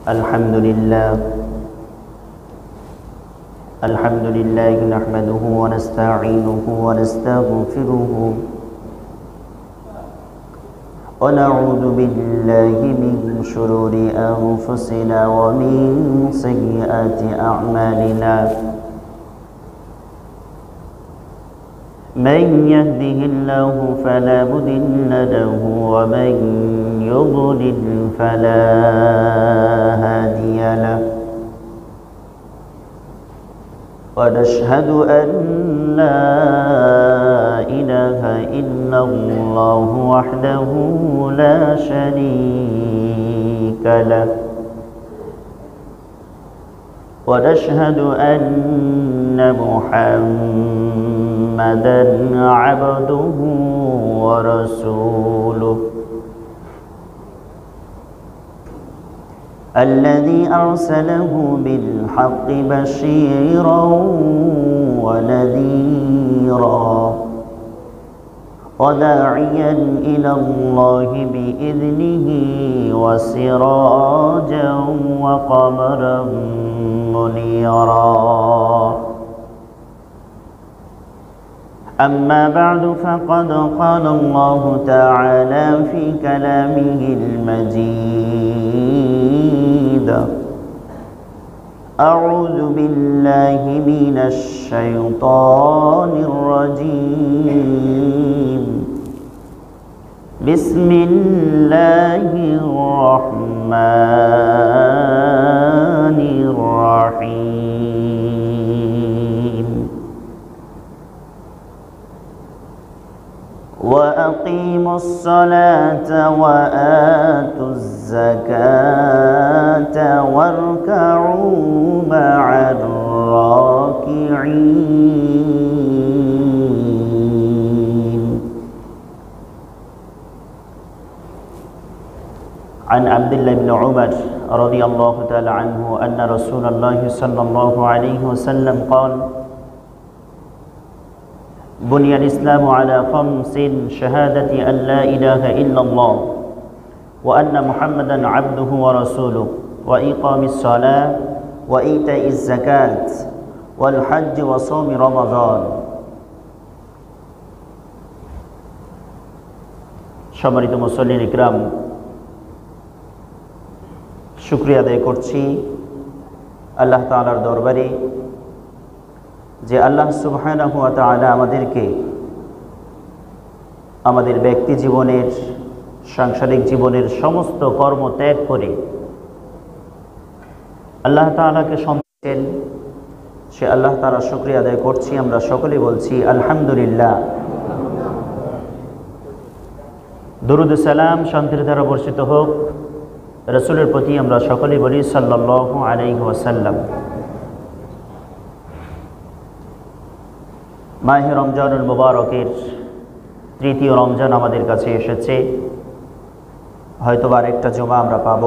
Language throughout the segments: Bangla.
الحمد لله نحمده ونستعينه ونستغفره ونعوذ بالله من شرور أنفسنا ومن سيئات أعمالنا من يهده الله فلا مضل له ومن يضلل فلا هادي له ونشهد أن لا إله إلا الله وحده لا شريك له ونشهد أن محمدًا عبده ورسوله الذي أرسله بالحق بشيرا ونذيرا وداعيا إلى الله بإذنه وسراجا وقمرا منيرا أما بعد فقد قال الله تعالى في كلامه المجيد أعوذ بالله من الشيطان الرجيم بسم الله الرحمن الرحيم وأقيموا الصلاة وآتوا الزكاة واركعوا مع الراكعين عن عبد الله بن عمر رضي الله تعالى عنه أن رسول الله صلى الله عليه وسلم قال بني الإسلام على خمس شهادة أن لا إله إلا الله وأن محمدًا عبده ورسوله وإقام الصلاة وإيتاء الزكاة والحج وصوم رمضان সম্মানিত মুসল্লিন ইকরাম শুকরিয়া আদায় করছি আল্লাহ তাআলার দরবারে যে আল্লাহ সুবহানাহু ওয়া তাআলা আমাদেরকে আমাদের ব্যক্তি জীবনের সাংসারিক জীবনের সমস্ত কর্ম ত্যাগ করে আল্লাহ তাআলাকে সন্তুষ্ট সে আল্লাহ তাআলার শুকরিয়া আদায় করছি। আমরা সকলেই বলছি আলহামদুলিল্লাহ। দরুদ সালাম শান্তির ধারা বর্ষিত হোক রাসূলের প্রতি, আমরা সকলেই বলি সাল্লাল্লাহু আলাইহি ওয়াসাল্লাম। মাহে রমজানুল মুবারকের তৃতীয় রমজান আমাদের কাছে এসেছে। হয়তো আরেকটা জুমা আমরা পাব।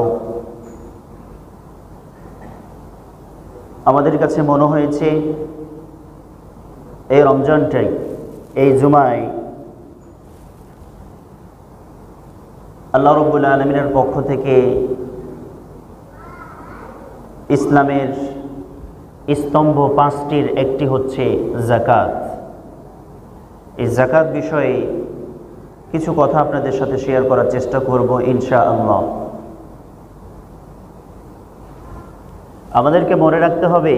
আমাদের কাছে মনে হয়েছে এই রমজানটাই, এই জুমায় আল্লাহ রাব্বুল আলামিনের পক্ষ থেকে ইসলামের স্তম্ভ পাঁচটির একটি হচ্ছে যাকাত। এই যাকাত বিষয়ে কিছু কথা আপনাদের সাথে শেয়ার করার চেষ্টা করব ইনশাআল্লাহ। আমাদেরকে মনে রাখতে হবে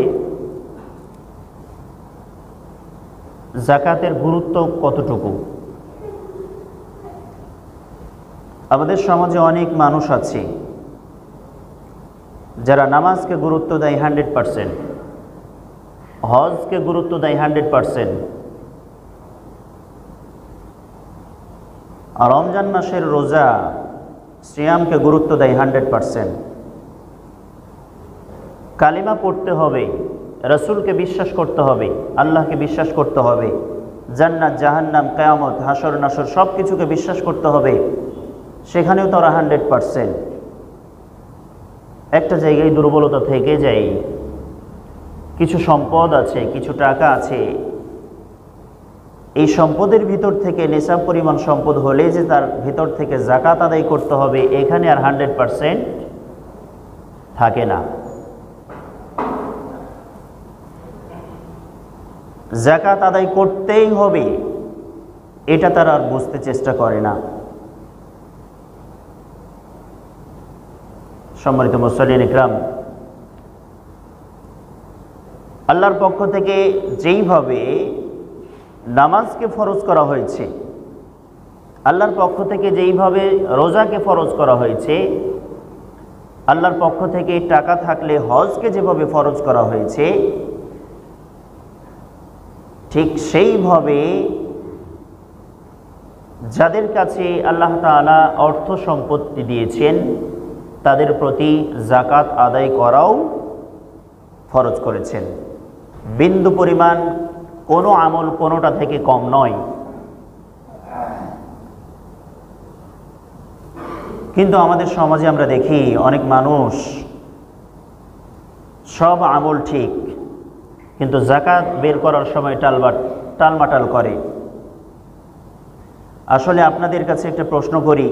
যাকাতের গুরুত্ব কতটুকু। আমাদের সমাজে অনেক মানুষ আছে যারা নামাজকে গুরুত্ব দেয় 100%, হজকে গুরুত্ব দেয় 100%, আর রমজান মাসের রোজা সিয়ামকে গুরুত্ব দেয় 100%। কালিমা পড়তে হবে, রাসূলকে বিশ্বাস করতে হবে, আল্লাহকে বিশ্বাস করতে হবে, জান্নাত জাহান্নাম কিয়ামত হাসর নাসর সব কিছুকে বিশ্বাস করতে হবে, সেখানেও তারা 100%। একটা জায়গায় দুর্বলতা থেকে যায়, কিছু সম্পদ আছে, কিছু টাকা আছে, এই সম্পদের ভিতর থেকে নিসাব পরিমাণ সম্পদ হলে যে তার ভিতর থেকে যাকাত আদায় করতে হবে, এখানে আর 100% থাকে না। যাকাত আদায় করতেই হবে এটা তারা আর বুঝতে চেষ্টা করে না। সম্মানিত মুসল্লিন ইকরাম, আল্লাহর পক্ষ থেকে যেইভাবে নামাজকে ফরজ করা হয়েছে, আল্লাহর পক্ষ থেকে যেইভাবে রোজাকে ফরজ করা হয়েছে, আল্লাহর পক্ষ থেকে টাকা থাকলে হজকে যেভাবে ফরজ করা হয়েছে, ঠিক সেইভাবে যাদের কাছে আল্লাহ তাআলা অর্থ সম্পত্তি দিয়েছেন তাদের প্রতি যাকাত আদায় করাও ফরজ করেছেন। বিন্দু পরিমাণ কোনো আমল কোনোটা থেকে কম নয়। কিন্তু আমাদের সমাজে আমরা দেখি অনেক মানুষ সব আমল ঠিক, কিন্তু যাকাত বের করার সময় টালমাটাল করে। আসলে আপনাদের কাছে একটা প্রশ্ন করি,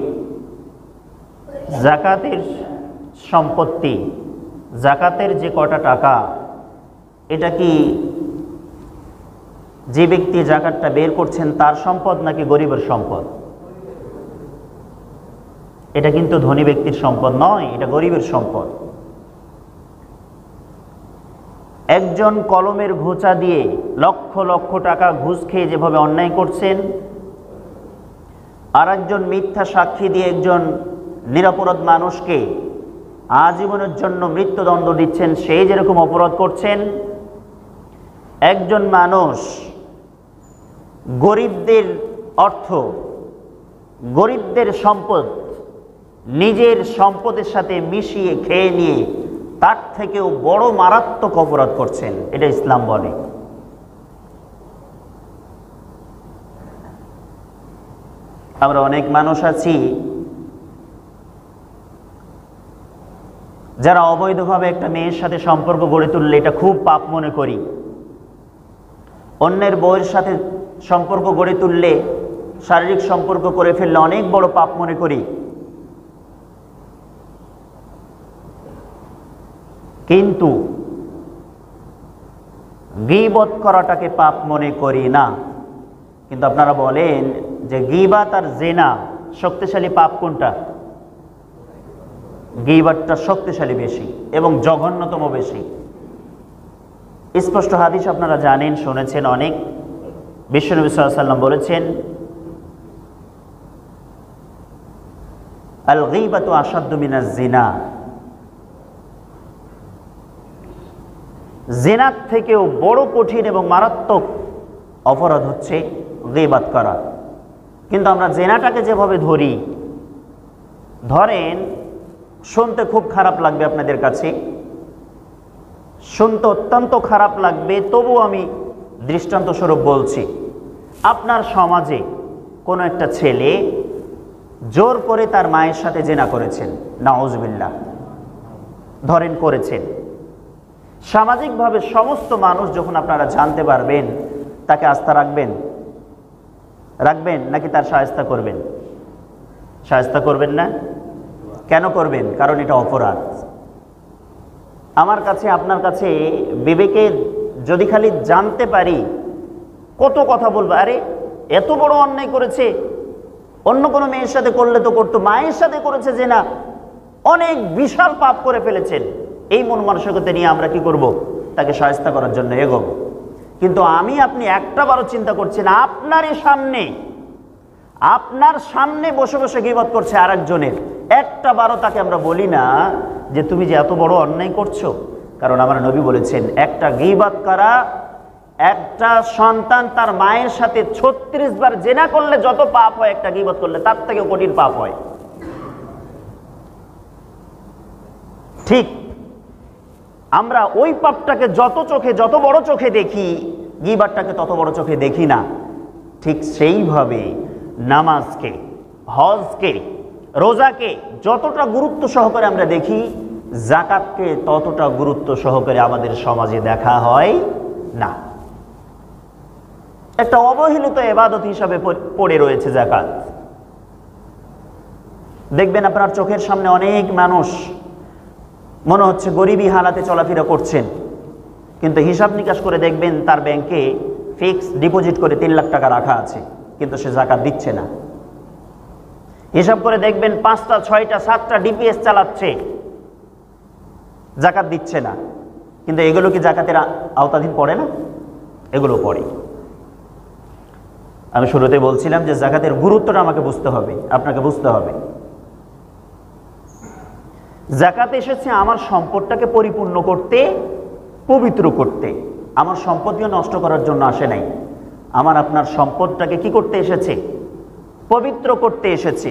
যাকাতের সম্পত্তি, যাকাতের যে কটা টাকা, এটা কি যে ব্যক্তি যাকাতটা বের করছেন তার সম্পদ নাকি গরিবের সম্পদ? এটা কিন্তু ধনী ব্যক্তির সম্পদ নয়, এটা গরিবের সম্পদ। একজন কলমের ঘোচা দিয়ে লক্ষ লক্ষ টাকা ঘুষ খেয়ে যেভাবে অন্যায় করছেন, আর একজন মিথ্যা সাক্ষী দিয়ে একজন নিরপরাধ মানুষকে আজীবনের জন্য মৃত্যুদণ্ড দিচ্ছেন, সেই যেরকম অপরাধ করছেন, একজন মানুষ গরিবদের অর্থ, গরিবদের সম্পদ নিজের সম্পদের সাথে মিশিয়ে খেয়ে নিয়ে তার থেকেও বড় মারাত্মক অপরাধ করছেন। এটা ইসলাম বলে। আমরা অনেক মানুষ আছি যারা অবৈধভাবে একটা মেয়ের সাথে সম্পর্ক গড়ে তুললে এটা খুব পাপ মনে করি। অন্যের বউয়ের সাথে সম্পর্ক গড়ে তুললে, শারীরিক সম্পর্ক করে ফেললে অনেক বড় পাপ মনে করি। কিন্তু গীবত করাটাকে পাপ মনে করি না। কিন্তু আপনারা বলেন যে গীবাত আর জিনা শক্তিশালী পাপ কোনটা? গীবাতটা শক্তিশালী বেশি এবং জঘন্যতম বেশি। স্পষ্ট হাদিস আপনারা জানেন, শুনেছেন অনেক। বিশ্বনবী সাল্লাল্লাহু আলাইহি ওয়াসাল্লাম বলেছেন, আল গীবাতু আশাদ্দু মিনাজ জিনা, জিনার থেকেও বড় কঠিন এবং মারাত্মক অপরাধ হচ্ছে গীবাত করা। কিন্তু আমরা জিনাটাকে যেভাবে ধরেন, শুনতে খুব খারাপ লাগবে আপনাদের কাছে, শুনতে অত্যন্ত খারাপ লাগবে, তবু আমি দৃষ্টান্ত স্বরূপ বলছি। আপনার সমাজে কোনো একটা ছেলে জোর করে তার মায়ের সাথে জিনা করেছেন, নাউজুবিল্লাহ, ধরেন করেছেন। সামাজিকভাবে সমস্ত মানুষ যখন আপনারা জানতে পারবেন, তাকে আস্থা রাখবেন নাকি তার শায়েস্তা করবেন? শায়েস্তা করবেন না। কেন করবেন? কারণ এটা অপরাধ। আমার কাছে, আপনার কাছে বিবেকে যদি খালি জানতে পারি, কত কথা বলবো, আরে এত বড় অন্যায় করেছে, অন্য কোনো মেয়ের সাথে করলে তো করতো, মায়ের সাথে করেছে যে না, অনেক বিশাল পাপ করে ফেলেছেন। এই মন মানসিকতা নিয়ে আমরা কি করব? তাকে শায়েস্তা করার জন্য এগোব। কিন্তু আমি আপনি একটা বারও চিন্তা করছেন, আপনার সামনে বসে বসে গীবত করছে আরেকজনের, একটা বারও তাকে আমরা বলি না যে তুমি যে এত বড় অন্যায় করছো। কারণ আমার নবী বলেছেন, একটা গীবত করা, একটা সন্তান তার মায়ের সাথে 36 বার জেনা করলে যত পাপ হয়, একটা গীবত করলে তার থেকেও কঠিন পাপ হয়। ঠিক আমরা ওই পাপটাকে যত বড় চোখে দেখি, গীবতটাকে তত বড় চোখে দেখি না। ঠিক সেইভাবে নামাজকে, হজকে, রোজাকে যতটা গুরুত্ব সহকারে আমরা দেখি, যাকাতকে ততটা গুরুত্ব সহকারে আমাদের সমাজে দেখা হয় না। একটা অবহেলিত ইবাদত হিসাবে পড়ে রয়েছে যাকাত। দেখবেন আপনার চোখের সামনে অনেক মানুষ মনে হচ্ছে গরিবী হালাতে চলাফেরা করছেন, কিন্তু হিসাব নিকাশ করে দেখবেন তার ব্যাংকে ফিক্সড ডিপোজিট করে 3 লাখ টাকা রাখা আছে, কিন্তু সে জাকাত দিচ্ছে না। হিসাব করে দেখবেন 5টা 6টা 7টা ডিপিএস চালাচ্ছে, জাকাত দিচ্ছে না, কিন্তু এগুলো কি জাকাতের আওতাধীন পড়ে না? এগুলো পড়ে। আমি শুরুতে বলছিলাম যে জাকাতের গুরুত্বটা আমাকে বুঝতে হবে, আপনাকে বুঝতে হবে। জাকাত এসেছে আমার সম্পদটাকে পরিপূর্ণ করতে, পবিত্র করতে। আমার সম্পদকে নষ্ট করার জন্য আসে নাই। আমার আপনার সম্পদটাকে কি করতে এসেছে? পবিত্র করতে এসেছে।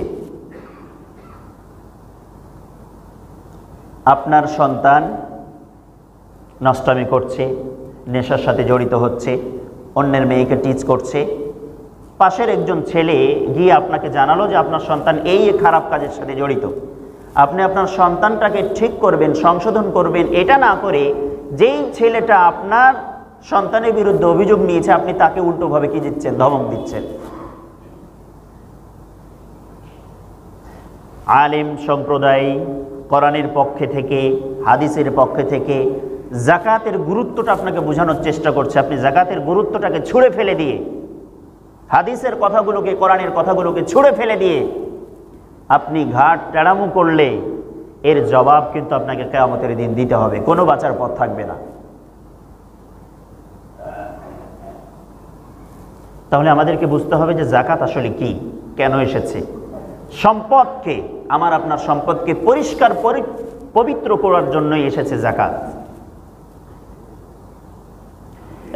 আপনার সন্তান নষ্টামি করছে, নেশার সাথে জড়িত হচ্ছে, অন্যের মেয়েকে টিচ করছে, পাশের একজন ছেলে গিয়ে আপনাকে জানালো যে আপনার সন্তান এই খারাপ কাজের সাথে জড়িত। আপনি আপনার সন্তানটাকে ঠিক করবেন, সংশোধন করবেন, এটা না করে যেই ছেলেটা আপনার সন্তানের বিরুদ্ধে অভিযোগ নিয়েছে আপনি তাকে উল্টোভাবে কি দিচ্ছেন? ধমক দিচ্ছেন। আলেম সম্প্রদায় কোরআনের পক্ষে থেকে, হাদিসের পক্ষে থেকে জাকাতের গুরুত্বটা আপনাকে বোঝানোর চেষ্টা করছে। আপনি জাকাতের গুরুত্বটাকে ছুঁড়ে ফেলে দিয়ে, হাদিসের কথাগুলোকে, কোরআনের কথাগুলোকে ছুঁড়ে ফেলে দিয়ে আপনি ঘাট টেড়ামু করলে এর জবাব কিন্তু আপনাকে কিয়ামতের দিন দিতে হবে, কোনো বাঁচার পথ থাকবে না। তাহলে আমাদেরকে বুঝতে হবে যে জাকাত আসলে কি, কেন এসেছে। সম্পদকে, আমার আপনার সম্পদকে পরিষ্কার পবিত্র করার জন্যই এসেছে জাকাত।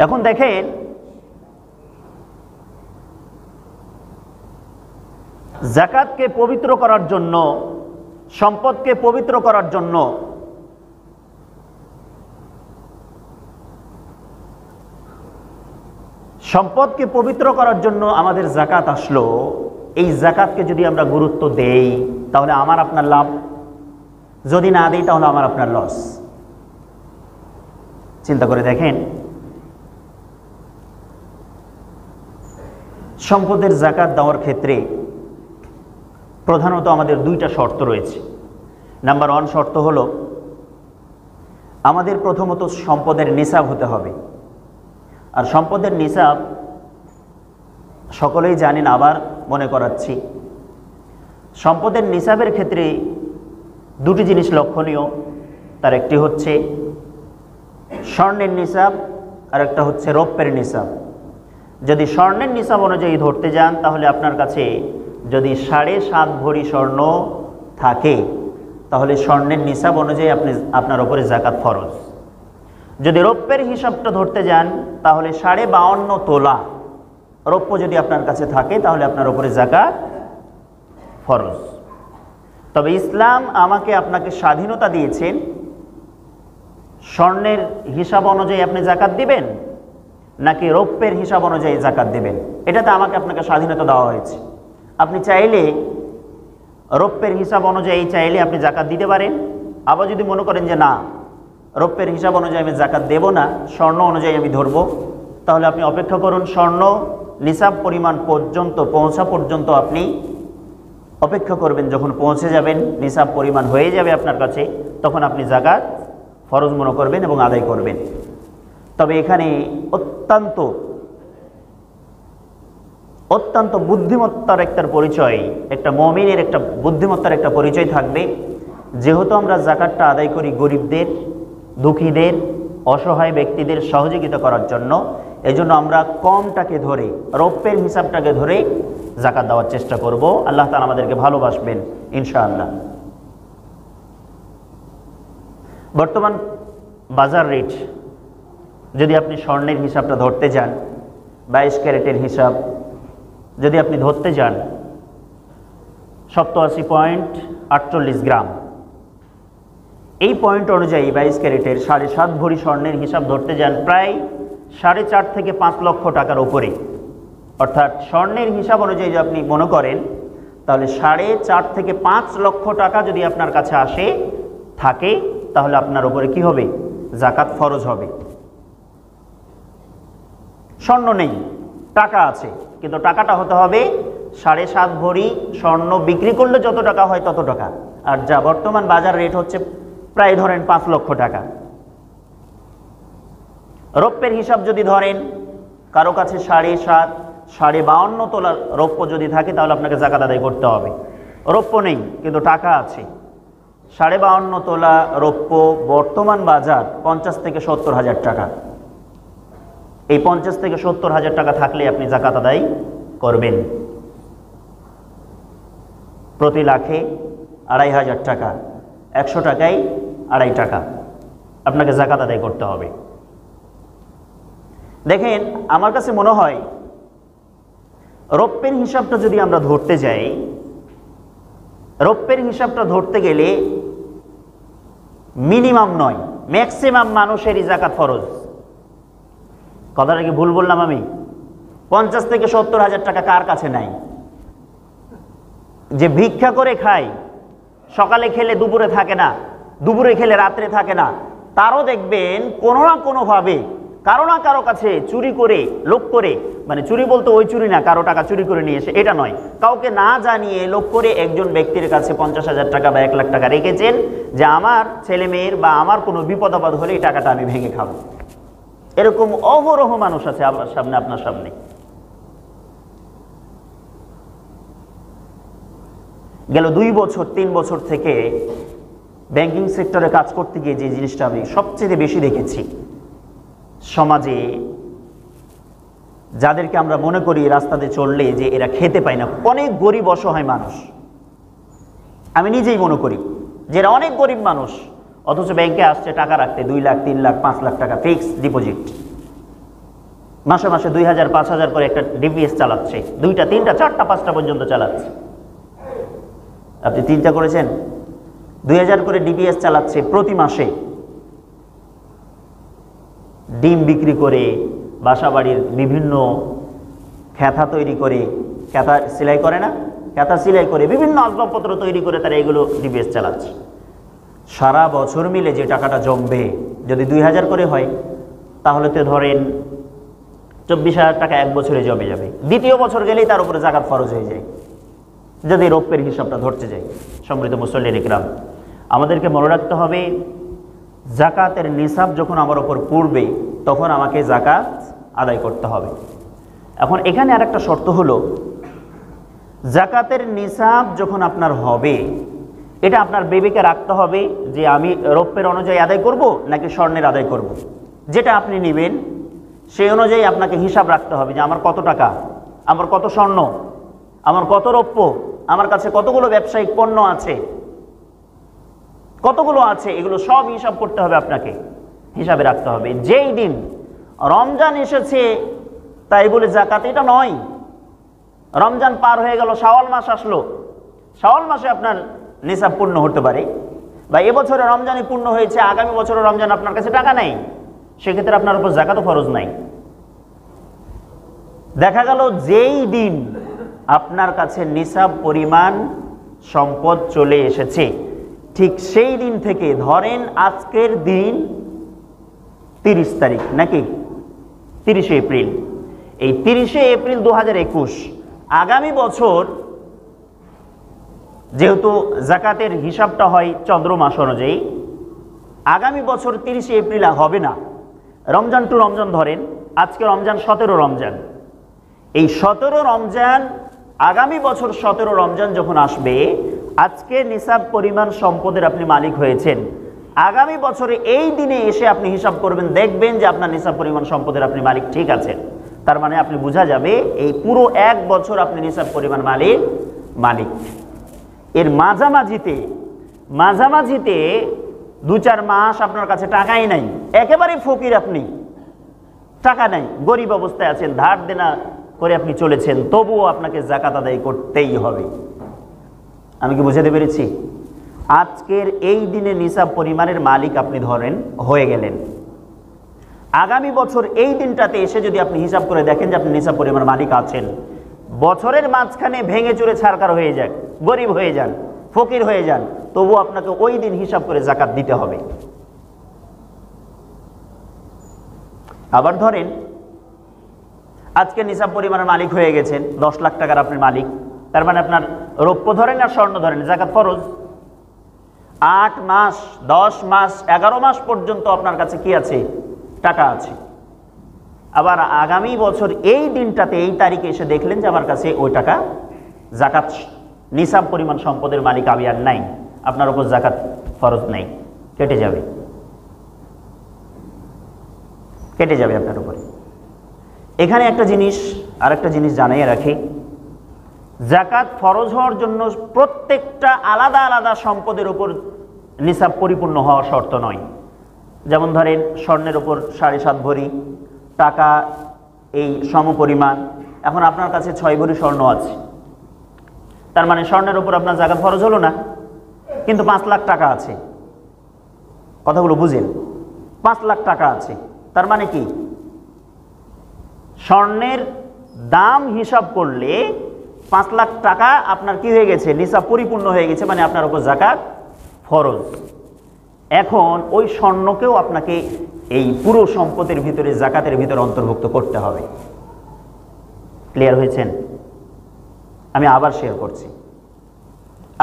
এখন দেখেন, জাকাতকে পবিত্র করার জন্য, সম্পদকে পবিত্র করার জন্য সম্পদকে পবিত্র করার জন্য আমাদের জাকাত আসলো। এই জাকাতকে যদি আমরা গুরুত্ব দেই তাহলে আমার আপনার লাভ, যদি না দেই তাহলে আমার আপনার লস। চিন্তা করে দেখেন, সম্পদের জাকাত দেওয়ার ক্ষেত্রে প্রধানত আমাদের 2টা শর্ত রয়েছে। নাম্বার 1 শর্ত হলো আমাদের প্রথমত সম্পদের নিসাব হতে হবে। আর সম্পদের নিসাব সকলেই জানেন, আবার মনে করাচ্ছি। সম্পদের নিসাবের ক্ষেত্রে 2টি জিনিস লক্ষণীয়। তার একটি হচ্ছে স্বর্ণের নিসাব, আর একটা হচ্ছে রৌপ্যের নিসাব। যদি স্বর্ণের নিসাব অনুযায়ী ধরতে যান তাহলে আপনার কাছে যদি 7.5 ভরি স্বর্ণ থাকে তাহলে স্বর্ণের নিসাব অনুযায়ী আপনার উপরে জাকাত ফরজ। যদি রৌপ্যের হিসাবটা ধরতে যান তাহলে 52.5 তোলা রৌপ্য যদি আপনার কাছে থাকে তাহলে আপনার উপরে জাকাত ফরজ। তবে ইসলাম আমাকে আপনাকে স্বাধীনতা দিয়েছেন, স্বর্ণের হিসাব অনুযায়ী আপনি জাকাত দিবেন নাকি রৌপ্যের হিসাব অনুযায়ী জাকাত দিবেন, এটাতে আমাকে আপনাকে স্বাধীনতা দেওয়া হয়েছে। আপনি চাইলে রৌপ্যের হিসাব অনুযায়ী চাইলে আপনি জাকাত দিতে পারেন। আবার যদি মনে করেন যে না, রৌপ্যের হিসাব অনুযায়ী আমি জাকাত দেব না, স্বর্ণ অনুযায়ী আমি ধরবো, তাহলে আপনি অপেক্ষা করুন। স্বর্ণ নিসাব পরিমাণ পর্যন্ত পৌঁছা পর্যন্ত আপনি অপেক্ষা করবেন। যখন পৌঁছে যাবেন, নিসাব পরিমাণ হয়ে যাবে আপনার কাছে, তখন আপনি জাকাত ফরজ মনে করবেন এবং আদায় করবেন। তবে এখানে অত্যন্ত বুদ্ধিমত্তার একটা পরিচয়, একটা মুমিনের একটা বুদ্ধিমত্তার একটা পরিচয় থাকবে। যেহেতু আমরা জাকাতটা আদায় করি গরিবদের, দুঃখীদের, অসহায় ব্যক্তিদের সহযোগিতা করার জন্য, এজন্য আমরা কমটাকে ধরে, রৌপ্যের হিসাবটাকে ধরে জাকাত দেওয়ার চেষ্টা করব। আল্লাহ তাআলা আমাদেরকে ভালোবাসবেন ইনশাআল্লাহ। বর্তমান বাজার রেট যদি আপনি স্বর্ণের হিসাবটা ধরতে যান, 22 ক্যারেটের হিসাব যদি আপনি ধরতে যান, 87.48 গ্রাম, এই পয়েন্ট অনুযায়ী 22 ক্যারেটের 7.5 ভরি স্বর্ণের হিসাব ধরতে যান প্রায় 4.5 থেকে 5 লক্ষ টাকার উপরে। অর্থাৎ স্বর্ণের হিসাব অনুযায়ী যদি আপনি মনে করেন তাহলে 4.5 থেকে 5 লক্ষ টাকা যদি আপনার কাছে আসে থাকে তাহলে আপনার উপরে কি হবে? জাকাত ফরজ হবে। স্বর্ণ নেই, টাকা আছে, কিন্তু টাকাটা হতে হবে 7.5 ভরি স্বর্ণ বিক্রি করলে যত টাকা হয় তত টাকা। আর যা বর্তমান বাজার রেট হচ্ছে প্রায় ধরেন 5 লক্ষ টাকা। রৌপ্যের হিসাব যদি ধরেন কারো কাছে 7.5 52 তোলা রৌপ্য যদি থাকে তাহলে আপনাকে যাকাত আদায় করতে হবে। রৌপ্য নেই কিন্তু টাকা আছে, 52.5 তোলা রৌপ্য বর্তমান বাজার 50 থেকে 70 হাজার টাকা। এই 50 থেকে 70 হাজার টাকা থাকলে আপনি যাকাত আদায় করবেন। প্রতি লাখে 2,500 টাকা, 100 টাকায় 2.5 টাকা আপনাকে যাকাত আদায় করতে হবে। দেখেন, আমার কাছে মনে হয় রৌপ্যের হিসাবটা যদি আমরা ধরতে যাই, রৌপ্যের হিসাবটা ধরতে গেলে মিনিমাম নয়, ম্যাক্সিমাম মানুষেরই যাকাত ফরজ। কথাটা কি ভুল বললাম আমি? 50 থেকে 70 হাজার টাকা কার কাছে নাই? যে ভিক্ষা করে খায়, সকালে খেলে দুপুরে থাকে না, দুপুরে খেলে রাত্রে থাকে না, তারও দেখবেন কোনো না কোনোভাবে কারো না কারো কাছে চুরি করে, লোক করে, মানে চুরি বলতে ওই চুরি না কারো টাকা চুরি করে নিয়ে এসে, এটা নয়, কাউকে না জানিয়ে লোক করে একজন ব্যক্তির কাছে 50 হাজার টাকা বা 1 লাখ টাকা রেখেছেন যে আমার ছেলে মেয়ের বা আমার কোনো বিপদ আপদ হলে এই টাকাটা আমি ভেঙে খাবো। এরকম অহরহ মানুষ আছে আমার সামনে, আপনার সামনে। গেল 2 বছর 3 বছর থেকে ব্যাংকিং সেক্টরে কাজ করতে গিয়ে যে জিনিসটা আমি সবচেয়ে বেশি দেখেছি, সমাজে যাদেরকে আমরা মনে করি রাস্তাতে চললে যে এরা খেতে পায় না, অনেক গরিব অসহায় মানুষ, আমি নিজেই মনে করি যে এরা অনেক গরিব মানুষ, অথচ ব্যাংকে আসছে টাকা রাখতে 2 লাখ 3 লাখ 5 লাখ টাকা ফিক্সড ডিপোজিট, মাসে মাসে 2,000 5,000 করে একটা ডিপিএস চালাচ্ছে, 2টা 3টা 4টা 5টা পর্যন্ত চালাচ্ছে। আপনি চিন্তা করেছেন 2,000 করে ডিপিএস চালাচ্ছে প্রতি মাসে, ডিম বিক্রি করে, বাসা বাড়ির বিভিন্ন খেতা তৈরি করে, খেতা সেলাই করে না, খেতা সেলাই করে বিভিন্ন আসবাবপত্র তৈরি করে তারা এগুলো ডিপিএস চালাচ্ছে। সারা বছর মিলে যে টাকাটা জমবে, যদি 2,000 করে হয় তাহলে তো ধরেন 24,000 টাকা এক বছরে জমে যাবে। দ্বিতীয় বছর গেলেই তার উপরে যাকাত ফরজ হয়ে যায়, যদি রৌপ্যের হিসাবটা ধরতে যাই। সম্মানিত মুসল্লিন ইকরাম, আমাদেরকে মনে রাখতে হবে যাকাতের নিসাব যখন আমার উপর পড়বে তখন আমাকে যাকাত আদায় করতে হবে। এখন এখানে আরেকটা শর্ত হলো, যাকাতের নিসাব যখন আপনার হবে এটা আপনার বিবেকে রাখতে হবে যে আমি রৌপ্যের অনুযায়ী আদায় করব নাকি স্বর্ণের আদায় করব। যেটা আপনি নেবেন সেই অনুযায়ী আপনাকে হিসাব রাখতে হবে যে আমার কত টাকা, আমার কত স্বর্ণ, আমার কত রৌপ্য, আমার কাছে কতগুলো ব্যবসায়িক পণ্য আছে, কতগুলো আছে, এগুলো সব হিসাব করতে হবে, আপনাকে হিসাবে রাখতে হবে। যেই দিন রমজান এসেছে তাই বলে যাকাত এটা নয়। রমজান পার হয়ে গেল, শাওয়াল মাস আসলো, শাওয়াল মাসে আপনার নিসাব পূর্ণ হতে পারে, বা এবছরে রমজানই পূর্ণ হয়েছে, আগামী বছরে রমজান আপনার কাছে টাকা নেই, সেক্ষেত্রে আপনার উপর যাকাতও ফরজ নাই। দেখা গেল যেই দিন আপনার কাছে নিসাব পরিমাণ সম্পদ চলে এসেছে ঠিক সেই দিন থেকে, ধরেন আজকের দিন 30 তারিখ নাকি 30শে এপ্রিল, এই 30শে এপ্রিল 2021, আগামী বছর যেহেতু যাকাতের হিসাবটা হয় চন্দ্র মাস অনুযায়ী, আগামী বছর 30শে এপ্রিল হবে না, রমজান টু রমজান ধরেন, আজকে রমজান 17 রমজান, এই 17 রমজান আগামী বছর 17 রমজান যখন আসবে, আজকে নিসাব পরিমাণ সম্পদের আপনি মালিক হয়েছেন, আগামী বছরে এই দিনে এসে আপনি হিসাব করবেন, দেখবেন যে আপনার নিসাব পরিমাণ সম্পদের আপনি মালিক ঠিক আছেন। তার মানে আপনি বোঝা যাবে এই পুরো 1 বছর আপনি নিসাব পরিমাণ মালিক। এর মাঝামাঝিতে 2-4 মাস আপনার কাছে টাকাই নাই, একেবারে ফকির, আপনি টাকা নাই, গরিব অবস্থায় আছেন, ধার দেনা করে আপনি চলেছেন, তবুও আপনাকে যাকাত আদায় করতেই হবে। আমি কি বুঝাতে পেরেছি? আজকের এই দিনে নিসাব পরিমাণের মালিক আপনি ধরেন হয়ে গেলেন, আগামী বছর এই দিনটাতে এসে যদি আপনি হিসাব করে দেখেন যে আপনি নিসাব পরিমাণ মালিক আছেন, বছরের মাঝখানে ভেঙে চুরে ছারকার হয়ে যান, গরিব হয়ে যান, ফকির হয়ে যান, তবু আপনাকে ওই দিন হিসাব করে যাকাত দিতে হবে। আবার ধরেন আজকে নিসাব পরিমাণের মালিক হয়ে গেছেন, 10 লাখ টাকার আপনি মালিক, তার মানে আপনার রৌপ্য ধরেন আর স্বর্ণ ধরেন, যাকাত ফরজ। 8 মাস, 10 মাস, 11 মাস পর্যন্ত আপনার কাছে কি আছে? টাকা আছে। আবার আগামী বছর এই দিনটাতে, এই তারিখে এসে দেখলেন যে আমার কাছে ওই টাকা, জাকাত নিসাব পরিমাণ সম্পদের মালিক আমি আর নাই, আপনার উপর জাকাত ফরজ নাই, কেটে যাবে, কেটে যাবে আপনার উপরে। এখানে একটা জিনিস, আর একটা জিনিস জানিয়ে রাখি, জাকাত ফরজ হওয়ার জন্য প্রত্যেকটা আলাদা আলাদা সম্পদের উপর নিসাব পরিপূর্ণ হওয়া শর্ত নয়। যেমন ধরেন স্বর্ণের উপর 7.5 ভরি, টাকা এই সমপরিমাণ। এখন আপনার কাছে 6 ভরি স্বর্ণ আছে, তার মানে স্বর্ণের উপর আপনার জাকাত ফরজ হলো না, কিন্তু 5 লাখ টাকা আছে। কথাগুলো বুঝেন, 5 লাখ টাকা আছে, তার মানে কি? স্বর্ণের দাম হিসাব করলে 5 লাখ টাকা আপনার কি হয়ে গেছে? নিসাব পরিপূর্ণ হয়ে গেছে, মানে আপনার উপর জাকাত ফরজ। এখন ওই স্বর্ণকেও আপনাকে এই পুরো সম্পদের ভিতরে, জাকাতের ভিতরে অন্তর্ভুক্ত করতে হবে। ক্লিয়ার হয়েছেন? আমি আবার শেয়ার করছি।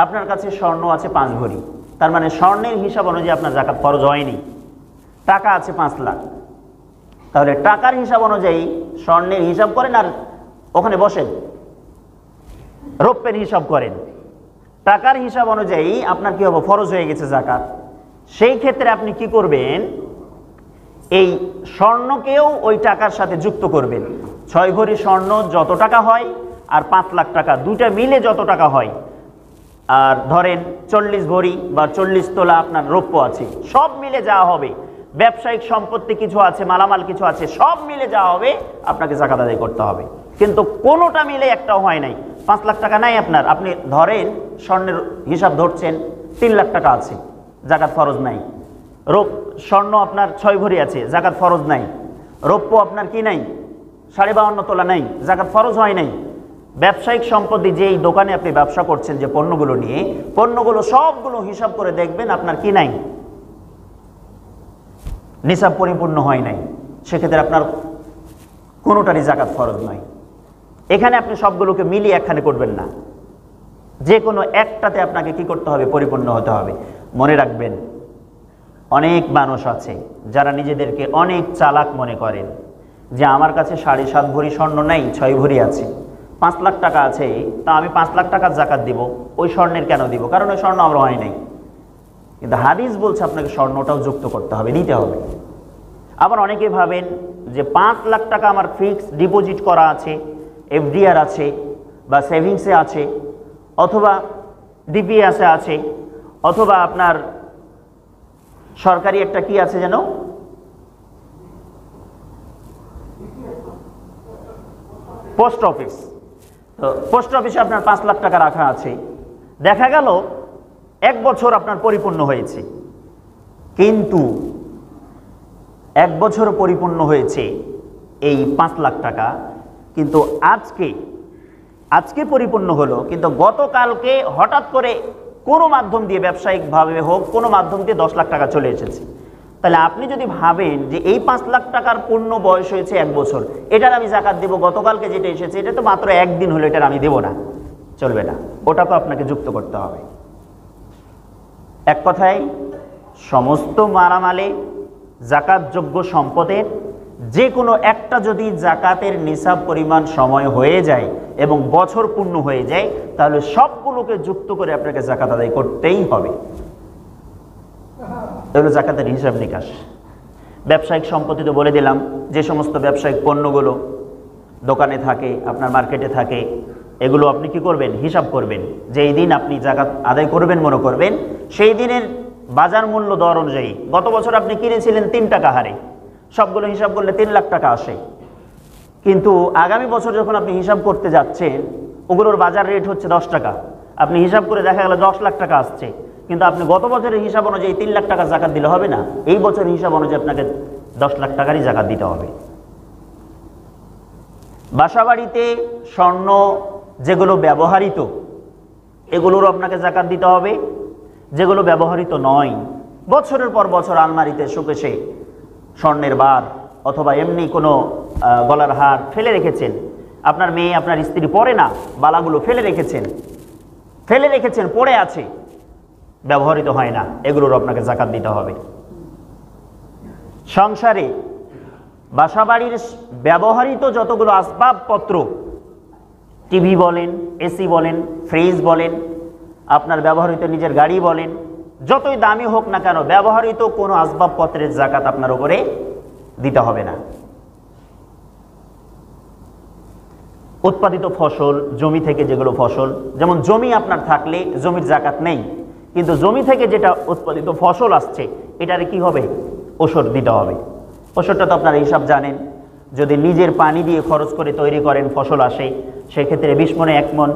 আপনার কাছে স্বর্ণ আছে 5 ভরি, তার মানে স্বর্ণের হিসাব অনুযায়ী আপনার জাকাত ফরজ হয়নি। টাকা আছে 5 লাখ, তাহলে টাকার হিসাব অনুযায়ী স্বর্ণের হিসাব করেন আর ওখানে বসেন, রৌপ্যের হিসাব করেন। টাকার হিসাব অনুযায়ী আপনার কি হবে? ফরজ হয়ে গেছে জাকাত। সেই ক্ষেত্রে আপনি কি করবেন? এই স্বর্ণকেও ওই টাকার সাথে যুক্ত করবেন। 6 ভরি স্বর্ণ যত টাকা হয় আর 5 লাখ টাকা, দুইটা মিলে যত টাকা হয়, আর ধরেন 40 ভরি বা 40 তোলা আপনার রৌপ্য আছে, সব মিলে যা হবে, ব্যবসায়িক সম্পত্তি কিছু আছে, মালামাল কিছু আছে, সব মিলে যা হবে আপনাকে জাকাত আদায় করতে হবে। কিন্তু কোনোটা মিলে একটাও হয় নাই। 5 লাখ টাকা নাই আপনার, আপনি ধরেন স্বর্ণের হিসাব ধরছেন 3 লাখ টাকা আছে, জাকাত ফরজ নাই। স্বর্ণ আপনার 6 ভরি আছে, জাকাত ফরজ নাই। রৌপ্য আপনার কি নাই? 52.5 তোলা নাই, জাকাত ফরজ হয় নাই। ব্যবসায়িক সম্পত্তি, যেই দোকানে আপনি ব্যবসা করছেন, যে পণ্যগুলো নিয়ে, পণ্যগুলো সবগুলো হিসাব করে দেখবেন আপনার কি নাই? নিসাব পরিপূর্ণ হয় নাই। সেক্ষেত্রে আপনার কোনোটারই জাকাত ফরজ নয়। এখানে আপনি সবগুলোকে মিলিয়ে একখানে করবেন না, যে কোনো একটাতে আপনাকে কি করতে হবে? পরিপূর্ণ হতে হবে। মনে রাখবেন, অনেক মানুষ আছে যারা নিজেদেরকে অনেক চালাক মনে করেন, যে আমার কাছে 7.5 ভরি স্বর্ণ নাই, 6 ভরি আছে, 5 লাখ টাকা আছে, তা আমি 5 লাখ টাকার জাকাত দিব, ওই স্বর্ণের কেন দিব? কারণ ওই স্বর্ণ আমার হয় নাই। কিন্তু হাদিস বলছে আপনাকে স্বর্ণটাও যুক্ত করতে হবে, দিতে হবে। আবার অনেকে ভাবেন যে 5 লাখ টাকা আমার ফিক্স ডিপোজিট করা আছে, এফডিআর আছে বা সেভিংসে আছে, অথবা ডিপিএসে আছে, অথবা আপনার সরকারি একটা কি আছে যেন, পোস্ট অফিস। তো পোস্ট অফিসে আপনার 5 লাখ টাকা রাখা আছে, দেখা গেল 1 বছর আপনার পরিপূর্ণ হয়েছে, কিন্তু 1 বছর পরিপূর্ণ হয়েছে এই 5 লাখ টাকা, কিন্তু আজকে পরিপূর্ণ হলো, কিন্তু গতকালকে হঠাৎ করে কোনো মাধ্যম দিয়ে, ব্যবসায়িকভাবে হোক, কোনো মাধ্যম দিয়ে 10 লাখ টাকা চলে এসেছে। তাহলে আপনি যদি ভাবেন যে এই 5 লাখ টাকার পূর্ণ বয়স হয়েছে 1 বছর, এটার আমি জাকাত দেব, গতকালকে যেটা এসেছে এটা তো মাত্র 1 দিন হলো, এটার আমি দেব না, চলবে না, ওটাকে আপনাকে যুক্ত করতে হবে। এক কথায়, সমস্ত মালামালে, জাকাতযোগ্য সম্পদের যে কোনো একটা যদি জাকাতের নিসাব পরিমাণ সময় হয়ে যায় এবং বছর পূর্ণ হয়ে যায়, তাহলে সবগুলোকে যুক্ত করে আপনাকে জাকাত আদায় করতেই হবে। এগুলো জাকাতের হিসাব নিকাশ। ব্যবসায়িক সম্পত্তি তো বলে দিলাম, যে সমস্ত ব্যবসায়িক পণ্যগুলো দোকানে থাকে, আপনার মার্কেটে থাকে, এগুলো আপনি কি করবেন? হিসাব করবেন। যেই দিন আপনি জাকাত আদায় করবেন, মনে করবেন সেই দিনের বাজার মূল্য দর অনুযায়ী, গত বছর আপনি কিনেছিলেন 3 টাকা হারে, সবগুলো হিসাব করলে 3 লাখ টাকা আসে। কিন্তু আগামী বছর যখন আপনি হিসাব করতে যাচ্ছেন, ওগুলোর বাজার রেট হচ্ছে 10 টাকা, আপনি হিসাব করে দেখা গেল 10 লাখ টাকা আসছে, কিন্তু আপনি গত বছরের হিসাব অনুযায়ী 3 লাখ টাকা জাকাত দিলে হবে না, এই বছরের হিসাব অনুযায়ী আপনাকে 10 লাখ টাকারই জাকাত দিতে হবে। বাসাবাড়িতে স্বর্ণ যেগুলো ব্যবহৃত, এগুলোরও আপনাকে জাকাত দিতে হবে। যেগুলো ব্যবহৃত নয়, বছরের পর বছর আলমারিতে, শোকেসে স্বর্ণের বার অথবা এমনি কোনো গলার হার ফেলে রেখেছেন, আপনার মেয়ে, আপনার স্ত্রী পরে না, বালাগুলো ফেলে রেখেছেন, পড়ে আছে, ব্যবহৃত হয় না, এগুলোর আপনাকে যাকাত দিতে হবে। সংসারে বাসাবাড়ির ব্যবহৃত যতগুলো আসবাবপত্র, টিভি বলেন, এসি বলেন, ফ্রিজ বলেন, আপনার ব্যবহৃত নিজের গাড়ি বলেন, যতই দামি হোক না কেন, ব্যবহৃত কোনো আসবাবপত্রের যাকাত আপনার উপরে দিতে হবে না। উৎপাদিত ফসল, জমি থেকে যেগুলো ফসল, যেমন জমি আপনার থাকলে জমির যাকাত নেই, কিন্তু জমি থেকে যেটা উৎপাদিত ফসল আসছে এটারে কি হবে? ওষুধ দিতে হবে। ওষুধটা তো আপনারা হিসাব জানেন, যদি নিজের পানি দিয়ে খরচ করে তৈরি করেন ফসল আসে, সেক্ষেত্রে 20 মণে 1 মণ।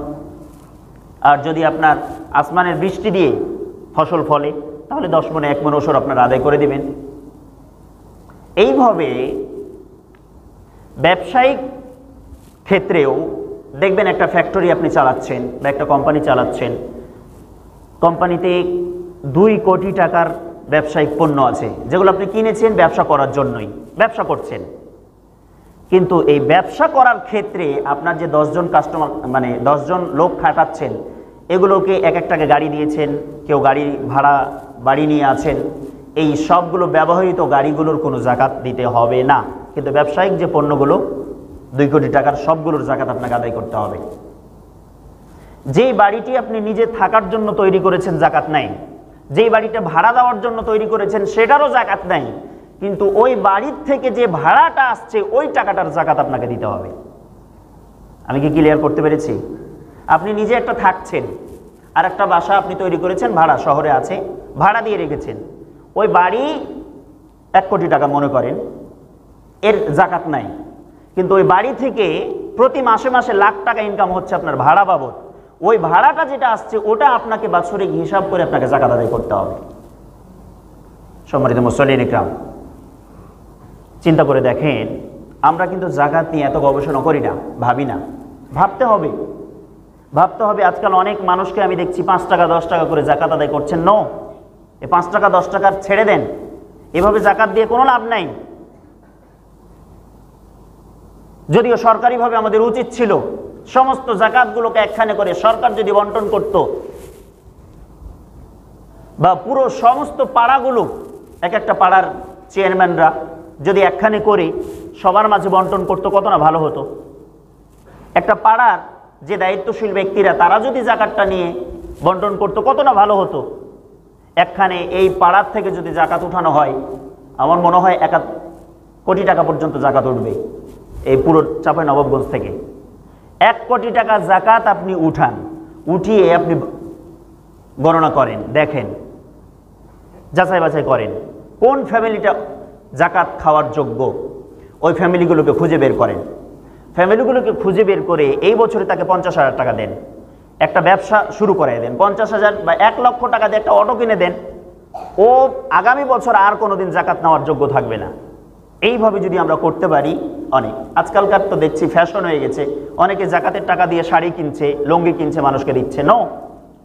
আর যদি আপনার আসমানের বৃষ্টি দিয়ে ফসল ফলে, তাহলে 10 মণে 1 মণ ওষুধ আপনারা আদায় করে দিবেন। এইভাবে ব্যবসায়িক ক্ষেত্রেও দেখবেন, একটা ফ্যাক্টরি আপনি চালাচ্ছেন বা একটা কোম্পানি চালাচ্ছেন, কোম্পানিতে 2 কোটি টাকার ব্যবসায়িক পণ্য আছে, যেগুলো আপনি কিনেছেন ব্যবসা করার জন্যই, ব্যবসা করছেন। কিন্তু এই ব্যবসা করার ক্ষেত্রে আপনার যে 10 জন কাস্টমার, মানে 10 জন লোক খাটাচ্ছেন, এগুলোকে এক একটাকে গাড়ি দিয়েছেন, কেউ গাড়ি ভাড়া বাড়ি নিয়ে আছেন, এই সবগুলো ব্যবহৃত গাড়িগুলোর কোনো যাকাত দিতে হবে না। কিন্তু ব্যবসায়িক যে পণ্যগুলো 2 কোটি টাকার, সবগুলোর যাকাত আপনাকে আদায় করতে হবে। যেই বাড়িটি আপনি নিজে থাকার জন্য তৈরি করেছেন যাকাত নাই, যেই বাড়িটা ভাড়া দেওয়ার জন্য তৈরি করেছেন সেটারও যাকাত নাই, কিন্তু ওই বাড়ির থেকে যে ভাড়াটা আসছে ওই টাকাটার যাকাত আপনাকে দিতে হবে। আমি কি ক্লিয়ার করতে পেরেছি? আপনি নিজে একটা থাকছেন, আর একটা বাসা আপনি তৈরি করেছেন, ভাড়া শহরে আছে, ভাড়া দিয়ে রেখেছেন, ওই বাড়ি 1 কোটি টাকা মনে করেন, এর যাকাত নাই, কিন্তু ওই বাড়ি থেকে প্রতি মাসে মাসে লাখ টাকা ইনকাম হচ্ছে আপনার ভাড়া বাবদ, ওই ভাড়াটা যেটা আসছে ওটা আপনাকে বাৎসরিক হিসাব করে আপনাকে যাকাত আদায় করতে হবে। সম্মানিত মুসল্লিন ইকরাম, চিন্তা করে দেখেন, আমরা কিন্তু যাকাত নিয়ে এত গবেষণা করি না, ভাবি না। ভাবতে হবে, ভাবতে হবে। আজকাল অনেক মানুষকে আমি দেখছি 5 টাকা 10 টাকা করে যাকাত আদায় করছেন। নো, এই 5 টাকা 10 টাকার ছেড়ে দেন, এভাবে যাকাত দিয়ে কোনো লাভ নাই। যদিও সরকারিভাবে আমাদের উচিত ছিল সমস্ত যাকাতগুলোকে একখানে করে সরকার যদি বন্টন করত, বা পুরো সমস্ত পাড়াগুলো, এক একটা পাড়ার চেয়ারম্যানরা যদি একখানে করে সবার মাঝে বন্টন করতো, কত না ভালো হতো। একটা পাড়ার যে দায়িত্বশীল ব্যক্তিরা, তারা যদি যাকাতটা নিয়ে বন্টন করতো, কত না ভালো হতো। একখানে এই পাড়ার থেকে যদি যাকাত উঠানো হয়, আমার মনে হয় 1 কোটি টাকা পর্যন্ত যাকাত উঠবে এই পুরো চাঁপাইনবাবগঞ্জ থেকে। 1 কোটি টাকা যাকাত আপনি উঠান, উঠিয়ে আপনি গণনা করেন, দেখেন, যাচাই বাছাই করেন কোন ফ্যামিলিটা যাকাত খাওয়ার যোগ্য, ওই ফ্যামিলিগুলোকে খুঁজে বের করেন। ফ্যামিলিগুলোকে খুঁজে বের করে এই বছরে তাকে 50,000 টাকা দেন, একটা ব্যবসা শুরু করে দেন, 50,000 বা 1 লক্ষ টাকা দিয়ে একটা অটো কিনে দেন, ও আগামী বছর আর কোনোদিন যাকাত নেওয়ার যোগ্য থাকবে না। এইভাবে যদি আমরা করতে পারি, অনেক, আজকালকার তো দেখছি ফ্যাশন হয়ে গেছে, অনেকে যাকাতের টাকা দিয়ে শাড়ি কিনছে, লুঙ্গি কিনছে, মানুষকে দিচ্ছে। নো,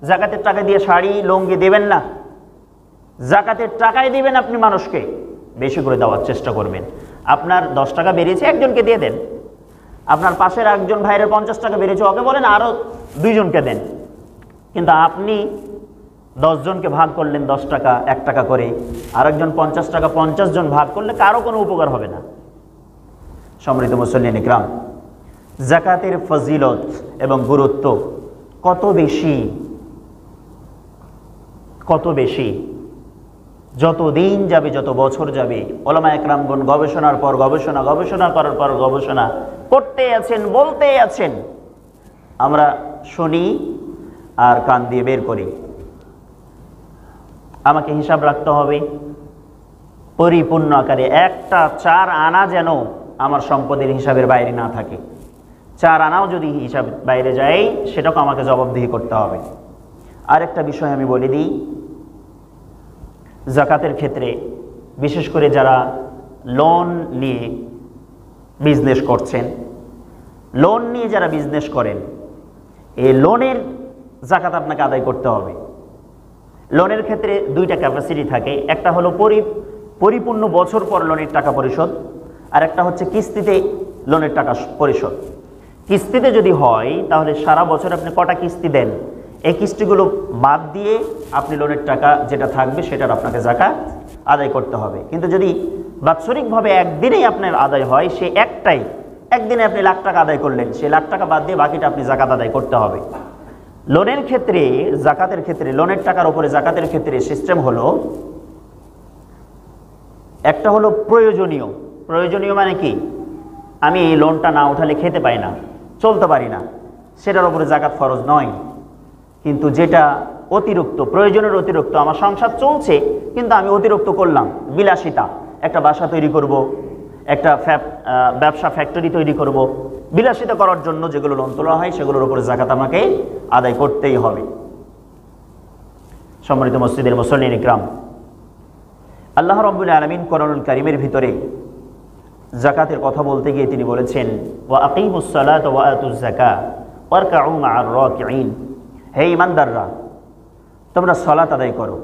যাকাতের টাকা দিয়ে শাড়ি লুঙ্গি দেবেন না, যাকাতের টাকাই দিবেন আপনি মানুষকে, বেশি করে দেওয়ার চেষ্টা করবেন। আপনার 10 টাকা বেরিয়েছে, একজনকে দিয়ে দেন। আপনার পাশের একজন ভাইয়ের 50 টাকা বেরিয়েছে, ওকে বলেন আরও 2 জনকে দেন। কিন্তু আপনি 10 জনকে ভাগ করলেন 10 টাকা 1 টাকা করে, আরেকজন 50 টাকা, 50 জন ভাগ করলে কারো কোনো উপকার হবে না। সম্মানিত মুসল্লিন ইকরাম, যাকাতের ফজিলত এবং গুরুত্ব কত বেশি, কত বেশি। যত দিন যাবে, যত বছর যাবে, ওলামা একরামগণ গবেষণার পর গবেষণা, গবেষণা করার পর গবেষণা করতে আছেন, বলতে আছেন, আমরা শুনি আর কান দিয়ে বের করি। আমাকে হিসাব রাখতে হবে পরিপূর্ণ আকারে, একটা 4 আনা যেন আমার সম্পদের হিসাবের বাইরে না থাকে। 4 আনাও যদি হিসাব বাইরে যায়, সেটাকে আমাকে জবাবদিহি করতে হবে। আরেকটা বিষয় আমি বলে দিই, যাকাতের ক্ষেত্রে বিশেষ করে যারা লোন নিয়ে বিজনেস করছেন, লোন নিয়ে যারা বিজনেস করেন, এই লোনের যাকাত আপনাকে আদায় করতে হবে। লোনের ক্ষেত্রে 2টা ক্যাপাসিটি থাকে, একটা হলো পরিপূর্ণ বছর পর লোনের টাকা পরিশোধ, আর একটা হচ্ছে কিস্তিতে লোনের টাকা পরিশোধ। কিস্তিতে যদি হয় তাহলে সারা বছর আপনি কটা কিস্তি দেন, এই কিস্তিগুলো বাদ দিয়ে আপনি লোনের টাকা যেটা থাকবে সেটার আপনাকে যাকাত আদায় করতে হবে। কিন্তু যদি বাৎসরিকভাবে একদিনেই আপনার আদায় হয়, সে একদিনে আপনি লাখ টাকা আদায় করলেন, সেই লাখ টাকা বাদ দিয়ে বাকিটা আপনি যাকাত আদায় করতে হবে। লোনের ক্ষেত্রে, যাকাতের ক্ষেত্রে, লোনের টাকার উপরে যাকাতের ক্ষেত্রে সিস্টেম হলো, একটা হলো প্রয়োজনীয় মানে কি, আমি এই লোনটা না উঠালে খেতে পাই না, চলতে পারি না, সেটার উপরে যাকাত ফরজ নয়। কিন্তু যেটা অতিরিক্ত, প্রয়োজনের অতিরিক্ত, আমার সংসার চলছে কিন্তু আমি অতিরিক্ত করলাম, বিলাসিতা, একটা বাসা তৈরি করব, একটা ব্যবসা ফ্যাক্টরি তৈরি করব, বিলাসিতা করার জন্য যেগুলো লোন তোলা হয় সেগুলোর উপরে যাকাত আমাকে আদায় করতেই হবে। সম্মানিত মসজিদের মুসল্লিন ইকরাম, আল্লাহ রাব্বুল আলামিন কোরআনুল কারীমের ভিতরে যাকাতের কথা বলতে গিয়ে তিনি বলেছেন, ওয়া আকিমুস সালাতা ওয়া আতুজ যাকাত ওয়ারকাউ মা'আর রাকিঈন। হে ঈমানদাররা, তোমরা সালাত আদায় করো,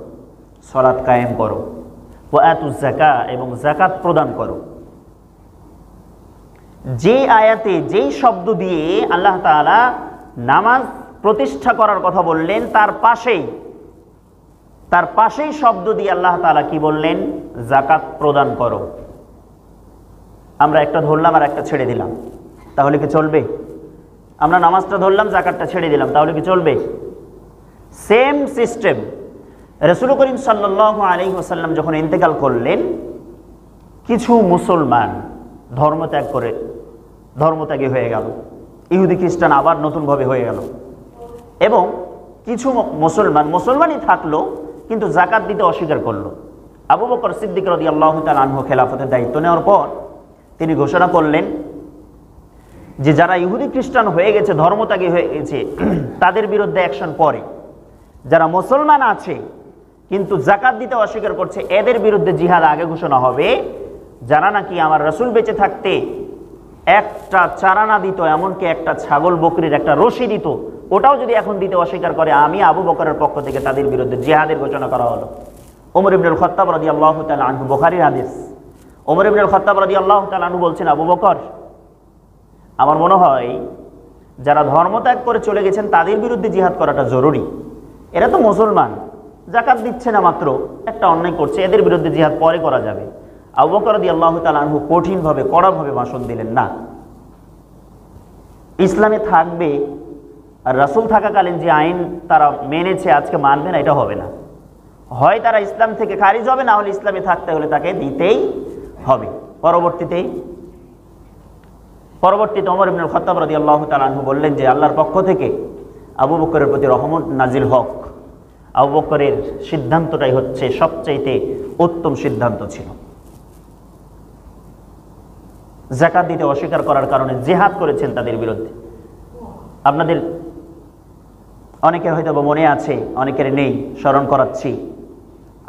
সালাত কায়েম করো, ওয়া আতুজ যাকাত, এবং যাকাত প্রদান করো। যে আয়াতে, যেই শব্দ দিয়ে আল্লাহ তাআলা নামাজ প্রতিষ্ঠা করার কথা বললেন, তার পাশেই শব্দ দিয়ে আল্লাহ তাআলা কি বললেন? যাকাত প্রদান করো। আমরা একটা ধরলাম আর একটা ছেড়ে দিলাম, তাহলে কি চলবে? আমরা নামাজটা ধরলাম, যাকাতটা ছেড়ে দিলাম, তাহলে কি চলবে? Same system. রাসূল করিম সাল্লাল্লাহু আলাইহি ওয়াসাল্লাম যখন ইন্তেকাল করলেন, কিছু মুসলমান ধর্মত্যাগী হয়ে গেল, ইহুদি খ্রিস্টান আবার নতুনভাবে হয়ে গেল, এবং কিছু মুসলমানই থাকলো কিন্তু যাকাত দিতে অস্বীকার করলো। আবু বকর সিদ্দিক রাদিয়াল্লাহু তাআলা আনহু খেলাফতের দায়িত্ব নেওয়ার পর তিনি ঘোষণা করলেন যে যারা ইহুদি খ্রিস্টান হয়ে গেছে, ধর্মত্যাগী হয়ে গেছে, তাদের বিরুদ্ধে অ্যাকশন পরে। যারা মুসলমান আছে কিন্তু যাকাত দিতে অস্বীকার করছে, এদের বিরুদ্ধে জিহাদ আগে ঘোষণা হবে। যারা নাকি আমার রাসূল বেঁচে থাকতে একটা চারা না দিত, এমনকি একটা ছাগল বকরির একটা রশি দিত, ওটাও যদি এখন দিতে অস্বীকার করে, আমি আবু বকরের পক্ষ থেকে তাদের বিরুদ্ধে জিহাদের ঘোষণা করা হলো। ওমর ইবনুল খাত্তাব রাদিয়াল্লাহু তাআলা আনহু, বুখারীর হাদিস, ওমর ইবনুল খাত্তাব রাদিয়াল্লাহু তাআলা আনহু বলছেন, আবু বকর, আমার মনে হয় যারা ধর্মত্যাগ করে চলে গেছেন তাদের বিরুদ্ধে জিহাদ করাটা জরুরি। এরা তো মুসলমান, যাকাত দিচ্ছে না, মাত্র একটা অন্যায় করছে, এদের বিরুদ্ধে জিহাদ পরে করা যাবে। আবু বকর রাদিয়াল্লাহু তাআলা আনহু কঠিনভাবে, কড়াভাবে ভাষণ দিলেন, না, ইসলামে থাকবে আর রাসূল থাকাকালীন যে আইন তারা মেনেছে আজকে মানবে না, এটা হবে না। হয় তারা ইসলাম থেকে খারিজ হবে, না হলে ইসলামে থাকতে হলে তাকে দিতেই হবে। পরবর্তীতে ওমর ইবনুল খাত্তাব রাদিয়াল্লাহু তাআলা আনহু বললেন যে আল্লাহর পক্ষ থেকে আবু বকরের প্রতি রহমত নাজিল হক। আবু বকরের সিদ্ধান্তটাই হচ্ছে সবচাইতে উত্তম সিদ্ধান্ত ছিল। যাকাত দিতে অস্বীকার করার কারণে জিহাদ করেছেন তাদের বিরুদ্ধে। আপনাদের অনেকের হয়তো মনে আছে, অনেকের নেই, স্মরণ করাচ্ছি।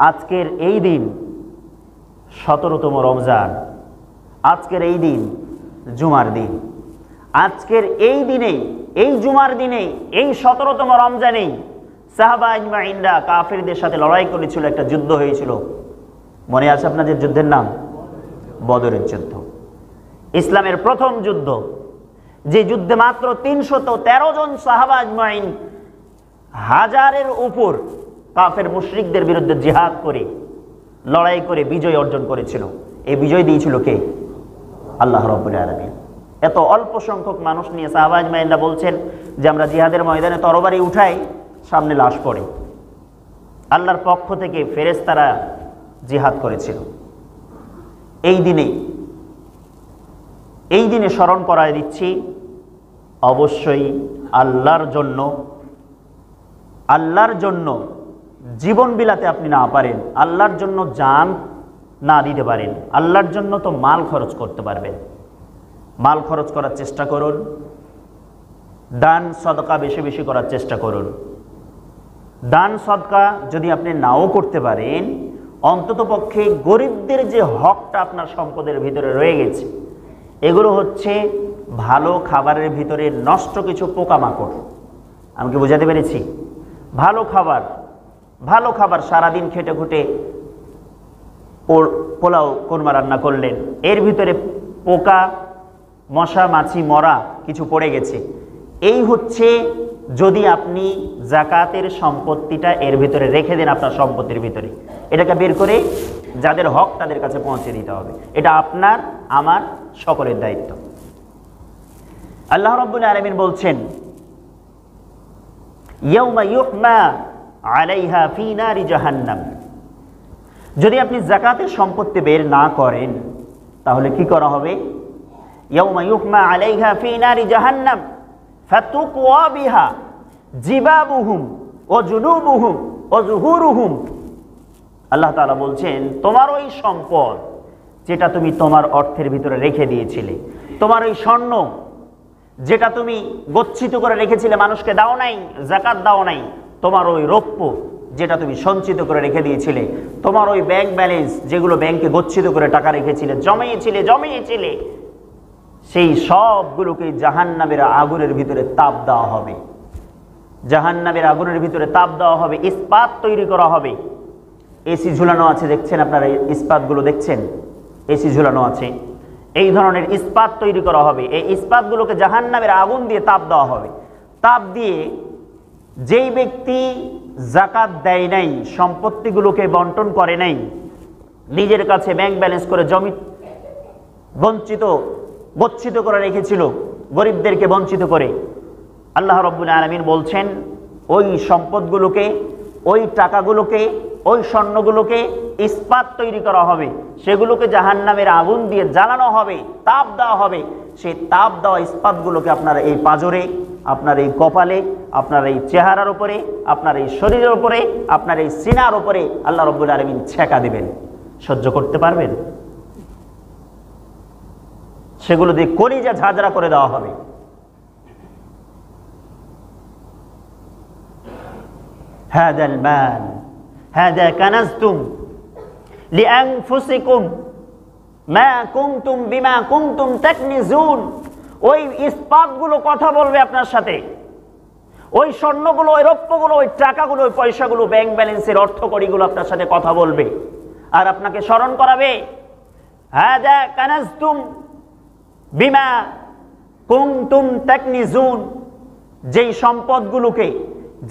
আজকের এই দিন 17তম রমজান, আজকের এই দিন জুমার দিন, আজকের এই দিনেই, এই জুমার দিনেই, এই 17তম রমজানেই সাহাবা আজমাইনরা কাফিরদের সাথে লড়াই করেছিল, একটা যুদ্ধ হয়েছিল। মনে আছে আপনাদের যুদ্ধের নাম? বদরের যুদ্ধ, ইসলামের প্রথম যুদ্ধ, যে যুদ্ধে মাত্র 313 জন সাহাবা আজমাইন হাজারের উপর কাফের মুশরিকদের বিরুদ্ধে জিহাদ করে, লড়াই করে বিজয় অর্জন করেছিল। এই বিজয় দিয়েছিল কে? আল্লাহ রাব্বুল আলামিন। এত অল্প সংখ্যক মানুষ নিয়ে সাহাবা আজমাইনরা বলছেন যে আমরা জিহাদের ময়দানে তরবারি উঠাই, সামনে লাশ পড়ে। আল্লাহর পক্ষ থেকে ফেরেশতারা জিহাদ করেছিল। এই দিনে স্মরণ করায় দিচ্ছি, অবশ্যই আল্লাহর জন্য জীবন বিলাতে আপনি না পারেন, আল্লাহর জন্য জান না দিতে পারেন, আল্লাহর জন্য তো মাল খরচ করতে পারবেন। মাল খরচ করার চেষ্টা করুন, দান সদকা বেশি বেশি করার চেষ্টা করুন। দান সদকা যদি আপনি নাও করতে পারেন, অন্তত পক্ষে গরিবদের যে হকটা আপনার সম্পদের ভিতরে রয়ে গেছে, এগুলো হচ্ছে ভালো খাবারের ভিতরে নষ্ট কিছু পোকামাকড়। আমি কি বোঝাতে পেরেছি? ভালো খাবার সারাদিন খেটে খুটে পোলাও কোরমা রান্না করলেন, এর ভিতরে পোকা, মশা, মাছি, মরা কিছু পড়ে গেছে। এই হচ্ছে যদি আপনি জাকাতের সম্পত্তিটা এর ভিতরে রেখে দেন, আপনার সম্পত্তির ভিতরে এটাকে বের করে যাদের হক তাদের কাছে পৌঁছে দিতে হবে। এটা আপনার আমার সকলের দায়িত্ব। আল্লাহ রাব্বুল আলামিন বলছেন, ইয়াউমা ইউহমা আলাইহা ফি নারি জাহান্নাম। যদি আপনি যাকাতের সম্পত্তি বের না করেন তাহলে কি করা হবে? ইয়াউমা ইউহমা আলাইহা ফি নারি জাহান্নাম ফাতুকওয়া বিহা জিবাবুহুম ওয়া জুনুবুহুম ওয়া যুহুরুহুম। আল্লাহ তাআলা বলছেন, তোমার ওই সম্পদ যেটা তুমি তোমার অর্থের ভিতরে রেখে দিয়েছিলে, তোমার ওই স্বর্ণ যেটা তুমি গচ্ছিত করে রেখেছিলে, মানুষকে দাও নাই, যাকাত দাও নাই, তোমার ওই রৌপ্য যেটা তুমি সঞ্চিত করে রেখে দিয়েছিলে, তোমার ওই ব্যাংক ব্যালেন্স যেগুলো ব্যাংকে গচ্ছিত করে টাকা রেখেছিলে, জমিয়েছিলে, সেই সবগুলোকে জাহান্নামের আগুনের ভিতরে তাপ দেওয়া হবে। জাহান্নামের আগুনের ভিতরে তাপ দেওয়া হবে, ইস্পাত তৈরি করা হবে। এসি ঝুলানো আছে, দেখছেন আপনারা ইস্পাতগুলো দেখছেন, এসি ঝুলানো আছে। এই ধরনের ইস্পাত তৈরি করা হবে। এই ইস্পাতগুলোকে জাহান্নামের আগুন দিয়ে তাপ দেওয়া হবে। তাপ দিয়ে যেই ব্যক্তি যাকাত দেয় নাই, সম্পত্তিগুলোকে বন্টন করে নাই, নিজের কাছে ব্যাংক ব্যালেন্স করে জমি গচ্ছিত করে রেখেছিল, গরিবদেরকে বঞ্চিত করে, আল্লাহ রাব্বুল আলামিন বলছেন ওই সম্পদগুলোকে, ওই টাকাগুলোকে, ওই স্বর্ণগুলোকে ইস্পাত তৈরি করা হবে, সেগুলোকে জাহান্নামের আগুন দিয়ে জ্বালানো হবে, তাপ দেওয়া হবে। সেই তাপ দেওয়া ইস্পাতগুলোকে আপনার এই পাঁজরে, আপনার এই কপালে, আপনার এই চেহারার উপরে, আপনার এই শরীরের উপরে, আপনার এই সিনার উপরে আল্লাহ রাব্বুল আলামিন ছেঁকা দিবেন। সহ্য করতে পারবেন? সেগুলো দিয়ে কলিজা ঝাঁঝরা করে দেওয়া হবে। হাদাল মাল হাদা কানাজতুম লিআনফুসিকুম মা কুনতুম বিমা কুনতুম তাকনিজুন। ওই ইস্পাতগুলো কথা বলবে আপনার সাথে, ওই স্বর্ণগুলো, ওই রৌপ্যগুলো, ওই টাকাগুলো, ওই পয়সাগুলো, ব্যাংক ব্যালেন্সের অর্থকড়িগুলো আপনার সাথে কথা বলবে আর আপনাকে স্মরণ করাবে, হাদা কানাজতুম বিমা কুনতুম তাকনিজুন। যেই সম্পদগুলোকে,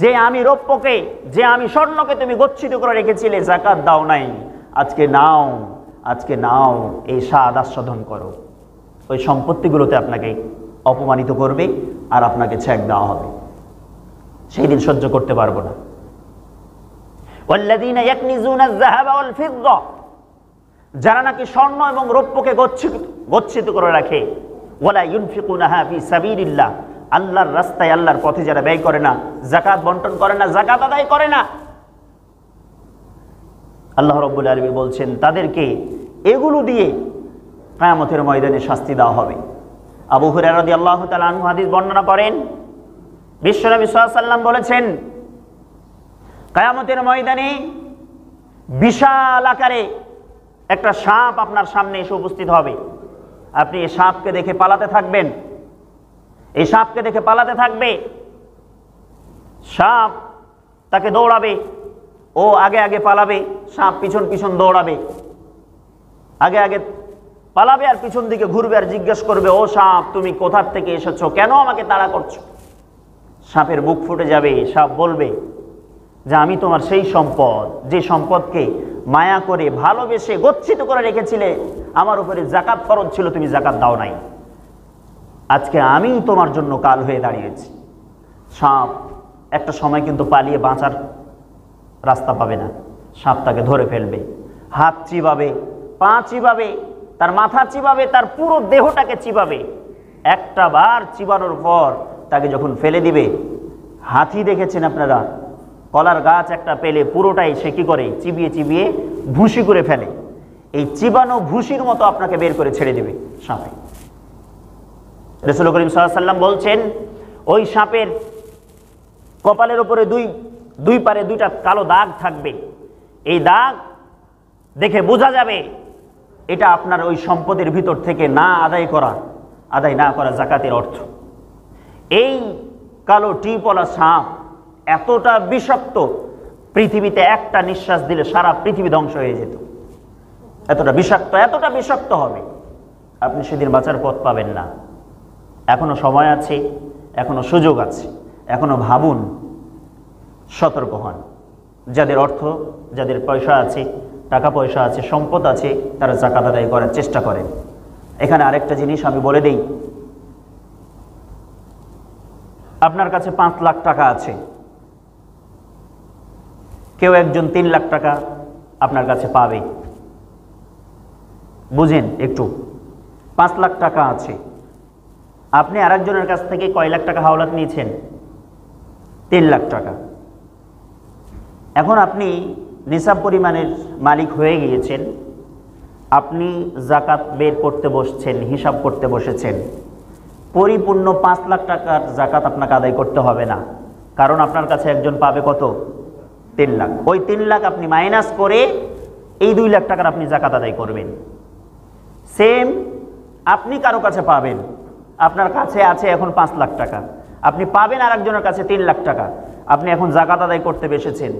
যে আমি রৌপ্যকে, যে আমি স্বর্ণকে তুমি গচ্ছিত করে রেখেছিলে, যাকাত দাও নাই, আজকে নাও, এই স্বাদ আস্বাদন করো। ওই সম্পত্তিগুলোতে আপনাকে অপমানিত করবে আর আপনাকে ছেক দেওয়া হবে। সেই দিন সহ্য করতে পারবো না। ওয়াল্লাযীনা ইয়াকনিজুনা আয-যাহাবা ওয়াল ফিদ্দা, যারা নাকি স্বর্ণ এবং রৌপ্যকে গচ্ছিত করে রাখে, ওয়ালা ইউনফিকুনাহা ফি সাবিলিল্লাহ, আল্লাহর রাস্তায়, আল্লাহর পথে যারা ব্যয় করে না, যাকাত বন্টন করে না, যাকাত আদায় করে না, আল্লাহ রাব্বুল আলামিন বলছেন তাদেরকে এগুলো দিয়ে কিয়ামতের ময়দানে শাস্তি দেওয়া হবে। আবু হুরায়রা রাদিয়াল্লাহু তাআলা আনহু হাদিস বর্ণনা করেন, বিশ্বনবী সাল্লাল্লাহু আলাইহি ওয়াসাল্লাম বলেছেন, কিয়ামতের ময়দানে বিশাল আকারে একটা সাপ আপনার সামনে এসে উপস্থিত হবে। আপনি এই সাপকে দেখে পালাতে থাকবেন, এই সাপকে দেখে পালাতে থাকবে। সাপ তাকে দৌড়াবে, ও আগে আগে পালাবে, সাপ পিছন পিছন দৌড়াবে, আগে আগে পালাবে আর পিছন দিকে ঘুরবে আর জিজ্ঞেস করবে, ও সাপ তুমি কোথার থেকে এসেছো, কেন আমাকে তাড়া করছো? সাপের বুক ফুটে যাবে। সাপ বলবে যে আমি তোমার সেই সম্পদ, যে সম্পদকে মায়া করে, ভালোবেসে, গচ্ছিত করে রেখেছিলে, আমার উপরে যাকাত ফরজ ছিল, তুমি যাকাত দাও নাই, আজকে আমি তোমার জন্য কাল হয়ে দাঁড়িয়েছি। সাপ একটা সময় কিন্তু পালিয়ে বাঁচার রাস্তা পাবে না, সাপ তাকে ধরে ফেলবে, হাত চিবাবে, পা চিবাবে, তার মাথা চিবাবে, তার পুরো দেহটাকে চিবাবে। একটা বার চিবানোর পর তাকে যখন ফেলে দিবে, হাতি দেখেছেন আপনারা, কলার গাছ একটা পেলে পুরোটাই সে কি করে, চিবিয়ে চিবিয়ে ভুসি করে ফেলে। এই চিবানো ভুসির মতো আপনাকে বের করে ছেড়ে দিবে সাপে। রাসূল করিম সাল্লাল্লাহু আলাইহি ওয়াসাল্লাম বলছেন, ওই সাপের কপালের উপরে দুই পারে দুইটা কালো দাগ থাকবে। এই দাগ দেখে বোঝা যাবে এটা আপনার ওই সম্পদের ভিতর থেকে আদায় না করা যাকাতের অর্থ। এই কালো টিপওয়ালা সাপ এতটা বিষাক্ত, পৃথিবীতে একটা নিঃশ্বাস দিলে সারা পৃথিবী ধ্বংস হয়ে যেত। এতটা বিষাক্ত হবে, আপনি সেদিন বাঁচার পথ পাবেন না। এখনো সময় আছে, এখনো সুযোগ আছে। এখনো ভাবুন, সতর্ক হন। যাদের অর্থ, যাদের পয়সা আছে, টাকা পয়সা আছে, সম্পদ আছে, তারা যাকাত আদায় করার চেষ্টা করেন। এখানে আরেকটা জিনিস আমি বলে দেই, আপনার কাছে 5 লাখ টাকা আছে, কেউ একজন 3 লাখ টাকা আপনার কাছে পাবে। বুঝেন একটু, 5 লাখ টাকা আছে, আপনি আরেকজনের কাছ থেকে কয় লাখ টাকা হাওলাত নিয়েছেন? 3 লাখ টাকা। এখন আপনি নিসাব পরিমাণের মালিক হয়ে গিয়েছেন, আপনি যাকাত বের করতে বসছেন, হিসাব করতে বসেছেন। পরিপূর্ণ 5 লাখ টাকার যাকাত আপনাকে আদায় করতে হবে না, কারণ আপনার কাছে একজন পাবে কত? 3 লাখ। ওই 3 লাখ আপনি মাইনাস করে এই 2 লাখ টাকার আপনি যাকাত আদায় করবেন। সেম আপনি কারো কাছে পাবেন, আপনার কাছে আছে এখন 5 লাখ টাকা, আপনি পাবেন আরেকজনের কাছে 3 লাখ টাকা। আপনি এখন যাকাত আদায় করতে বসেছেন,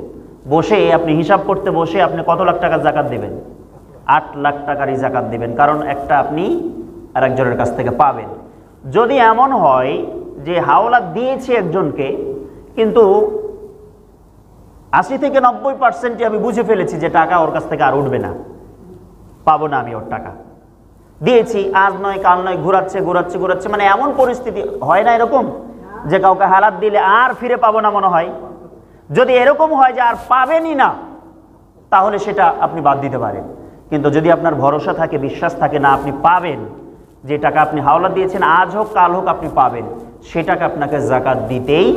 বসে আপনি হিসাব করতে বসে আপনি কত লাখ টাকার যাকাত দেবেন? 8 লাখ টাকারই যাকাত দেবেন, কারণ একটা আপনি আরেকজনের কাছ থেকে পাবেন। যদি এমন হয় যে হাওলাত দিয়েছি একজনকে, কিন্তু 80 থেকে 90% আমি বুঝে ফেলেছি যে টাকা ওর কাছ থেকে আর উঠবে না, পাবো না আমি ওর টাকা, দিয়েছি আজ নয় কাল নয়, ঘুরাচ্ছে ঘুরাচ্ছে ঘুরাচ্ছে, মানে এমন পরিস্থিতি হয় না এরকম যে কাউকে হালাত দিলে আর ফিরে পাবো না মনে হয়? যদি এরকম হয় যে আর পাবেনই না, তাহলে সেটা আপনি বাদ দিতে পারেন। কিন্তু যদি আপনার ভরসা থাকে, বিশ্বাস থাকে না আপনি পাবেন, যে টাকা আপনি হাওলাত দিয়েছেন আজ হোক কাল হোক আপনি পাবেন, সেটাকে আপনাকে যাকাত দিতেই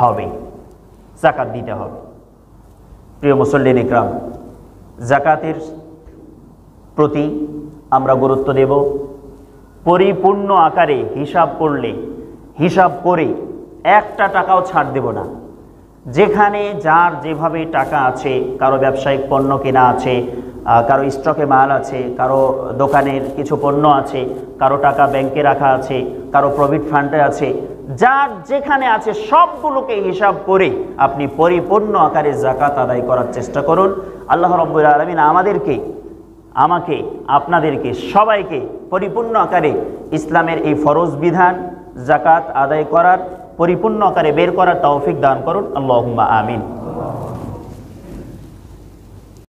হবে, যাকাত দিতে হবে। প্রিয় মুসল্লিন ইকরাম, যাকাতের প্রতি আমরা গুরুত্ব দেব। পরিপূর্ণ আকারে হিসাব করলে, হিসাব করে একটা টাকাও ছাড় দেব না। যেখানে যার যেভাবে টাকা আছে, কারো ব্যবসায়িক পণ্য কেনা আছে, কারো স্টকে মাল আছে, কারো দোকানের কিছু পণ্য আছে, কারো টাকা ব্যাংকে রাখা আছে, কারো প্রভিডেন্ট ফান্ডে আছে, যার যেখানে আছে সবগুলোকে হিসাব করে আপনি পরিপূর্ণ আকারে যাকাত আদায় করার চেষ্টা করুন। আল্লাহ রাব্বুল আলামিন আমাকে আপনাদেরকে সবাইকে পরিপূর্ণ আকারে ইসলামের এই ফরজ বিধান যাকাত আদায় করার, পরিপূর্ণ আকারে বের করার তৌফিক দান করুন। আল্লাহুম্মা আমিন।